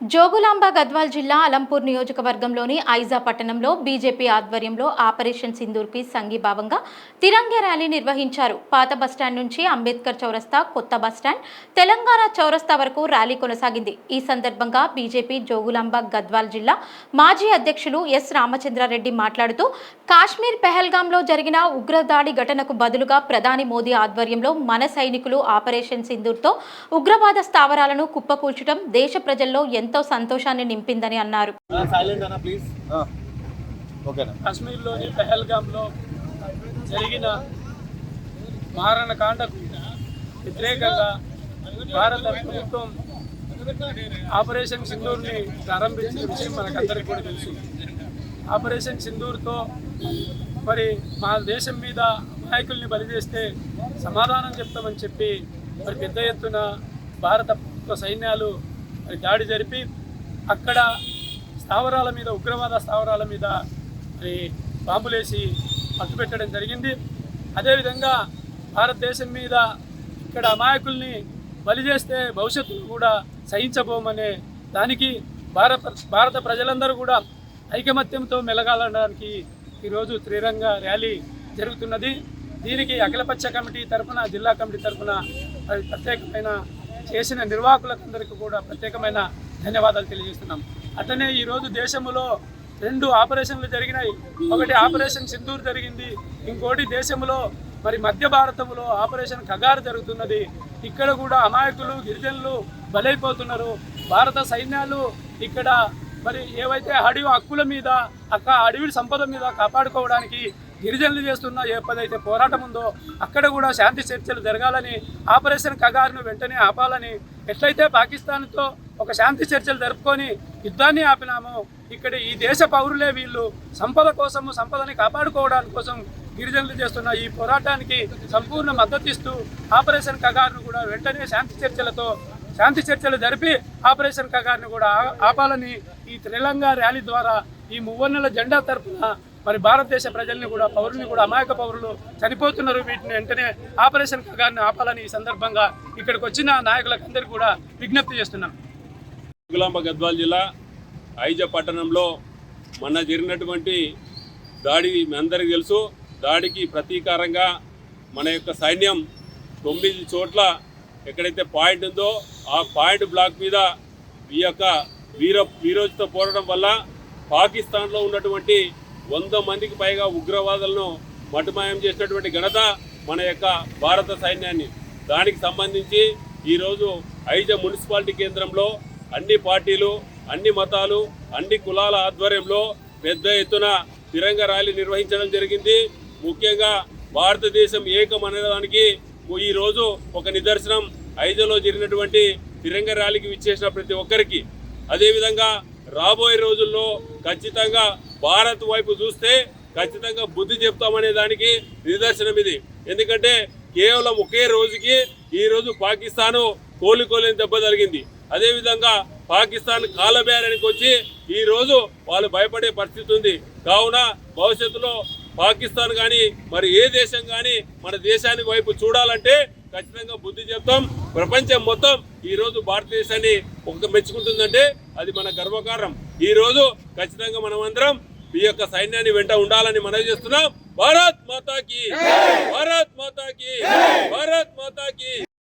జోగులాంబ గద్వాల్ జిల్లా అలంపూర్ నియోజకవర్గంలోని ఐజా పట్టణంలో బీజేపీ ఆధ్వర్యంలో ఆపరేషన్ సింధూర్కి సంఘీభావంగా తిరంగా ర్యాలీ నిర్వహించారు. పాత బస్టాండ్ నుంచి అంబేద్కర్ చౌరస్తా, కొత్త బస్టాండ్, తెలంగాణ చౌరస్తా వరకు ర్యాలీ కొనసాగింది. ఈ సందర్భంగా బీజేపీ జోగులాంబ గద్వాల్ జిల్లా మాజీ అధ్యక్షులు ఎస్ రామచంద్రారెడ్డి మాట్లాడుతూ, కాశ్మీర్ పెహల్గాంలో జరిగిన ఉగ్రదాడి ఘటనకు బదులుగా ప్రధాని మోదీ ఆధ్వర్యంలో మన సైనికులు ఆపరేషన్ సింధూర్తో ఉగ్రవాద స్థావరాలను కుప్పకూల్చడం దేశ ప్రజల్లో ఎంతో సంతోషాన్ని నింపిందని అన్నారు. కాశ్మీర్లోని పెహల్గాంలో జరిగిన మారణకాండకు వ్యతిరేకంగా భారత ప్రభుత్వం ఆపరేషన్ సింధూర్ని ప్రారంభించిన విషయం మనకందరికీ కూడా తెలుసు. ఆపరేషన్ సింధూర్తో మరి మా దేశం మీద నాయకుల్ని బలి చేస్తే సమాధానం చెప్తామని చెప్పి మరి పెద్ద ఎత్తున భారత సైన్యాలు దాడి జరిపి అక్కడ స్థావరాల మీద, ఉగ్రవాద స్థావరాల మీద బాంబులేసి పట్టుపెట్టడం జరిగింది. అదేవిధంగా భారతదేశం మీద ఇక్కడ అమాయకుల్ని బలి చేస్తే భవిష్యత్తును కూడా సహించబోమనే దానికి భారత ప్రజలందరూ కూడా ఐకమత్యంతో మెలగాలనడానికి ఈరోజు త్రిరంగా ర్యాలీ జరుగుతున్నది. దీనికి అఖిలపక్ష కమిటీ తరఫున, జిల్లా కమిటీ తరఫున ప్రత్యేకమైన చేసిన నిర్వాహకులందరికీ కూడా ప్రత్యేకమైన ధన్యవాదాలు తెలియజేస్తున్నాం. అట్లనే ఈరోజు దేశంలో 2 ఆపరేషన్లు జరిగినాయి. ఒకటి ఆపరేషన్ సింధూర్ జరిగింది, ఇంకోటి దేశంలో మరి మధ్య భారతంలో ఆపరేషన్ ఖగార్ జరుగుతున్నది. ఇక్కడ కూడా అమాయకులు, గిరిజనులు బలైపోతున్నారు. భారత సైన్యాలు ఇక్కడ మరి ఏవైతే అడవి హక్కుల మీద, అడవి సంపద మీద కాపాడుకోవడానికి గిరిజనులు చేస్తున్న ఏదైతే పోరాటం ఉందో అక్కడ కూడా శాంతి చర్చలు జరగాలని, ఆపరేషన్ ఖగార్ను వెంటనే ఆపాలని, ఎట్లయితే పాకిస్తాన్తో ఒక శాంతి చర్చలు జరుపుకొని యుద్ధాన్ని ఆపినామో ఇక్కడ ఈ దేశ పౌరులే వీళ్ళు సంపద కోసము, సంపదని కాపాడుకోవడానికి కోసం గిరిజనులు చేస్తున్న ఈ పోరాటానికి సంపూర్ణ మద్దతు ఇస్తూ ఆపరేషన్ ఖగార్ను కూడా వెంటనే శాంతి చర్చలు జరిపి ఆపరేషన్ ఖగార్ను కూడా ఆపాలని ఈ త్రిరంగా ర్యాలీ ద్వారా ఈ మువ్వన్నెల జెండా తరపున మరి భారతదేశ ప్రజల్ని కూడా, పౌరుల్ని కూడా, అమాయక పౌరులు చనిపోతున్నారు, వీటిని వెంటనే ఆపరేషన్ ఖగార్ని ఆపాలని ఈ సందర్భంగా ఇక్కడికి వచ్చిన నాయకులందరికీ కూడా విజ్ఞప్తి చేస్తున్నాం. జోగులాంబ గద్వాల్ జిల్లా ఐజా పట్టణంలో మొన్న జరిగినటువంటి దాడి మీ అందరికీ తెలుసు. దాడికి ప్రతీకారంగా మన యొక్క సైన్యం 9 చోట్ల ఎక్కడైతే పాయింట్ ఉందో ఆ పాయింట్ బ్లాక్ మీద ఈ యొక్క వీరోచిత పోరాటం వల్ల పాకిస్తాన్లో ఉన్నటువంటి 100 మందికి పైగా ఉగ్రవాదులను మటుమాయం చేసినటువంటి ఘనత మన యొక్క భారత సైన్యాన్ని. దానికి సంబంధించి ఈరోజు ఐజా మున్సిపాలిటీ కేంద్రంలో అన్ని పార్టీలు, అన్ని మతాలు, అన్ని కులాల ఆధ్వర్యంలో పెద్ద ఎత్తున తిరంగా ర్యాలీ నిర్వహించడం జరిగింది. ముఖ్యంగా భారతదేశం ఏకమనడానికి ఈరోజు ఒక నిదర్శనం ఐజాలో జరిగినటువంటి తిరంగా ర్యాలీకి విచ్చేసిన ప్రతి ఒక్కరికి. అదేవిధంగా రాబోయే రోజుల్లో ఖచ్చితంగా భారత్ వైపు చూస్తే ఖచ్చితంగా బుద్ధి చెప్తామనే దానికి నిదర్శనం ఇది. ఎందుకంటే కేవలం ఒకే రోజుకి ఈరోజు పాకిస్తాను కోలుకోలేని దెబ్బ జరిగింది. అదేవిధంగా పాకిస్తాన్ కాలబేరానికి వచ్చి ఈరోజు వాళ్ళు భయపడే పరిస్థితి ఉంది. కావున భవిష్యత్తులో పాకిస్తాన్ కానీ మరి ఏ దేశం కానీ మన దేశానికి వైపు చూడాలంటే ఖచ్చితంగా బుద్ధి చెప్తాం. ప్రపంచం మొత్తం ఈరోజు భారతదేశాన్ని మెచ్చుకుంటుందంటే అది మన గర్వకారణం. ఈరోజు ఖచ్చితంగా మనమందరం ఈ యొక్క సైన్యాన్ని వెంట ఉండాలని మనవి చేస్తున్నాం. భారత్ మాతాకి, భారత్ మాతాకి, భారత్ మాతాకి.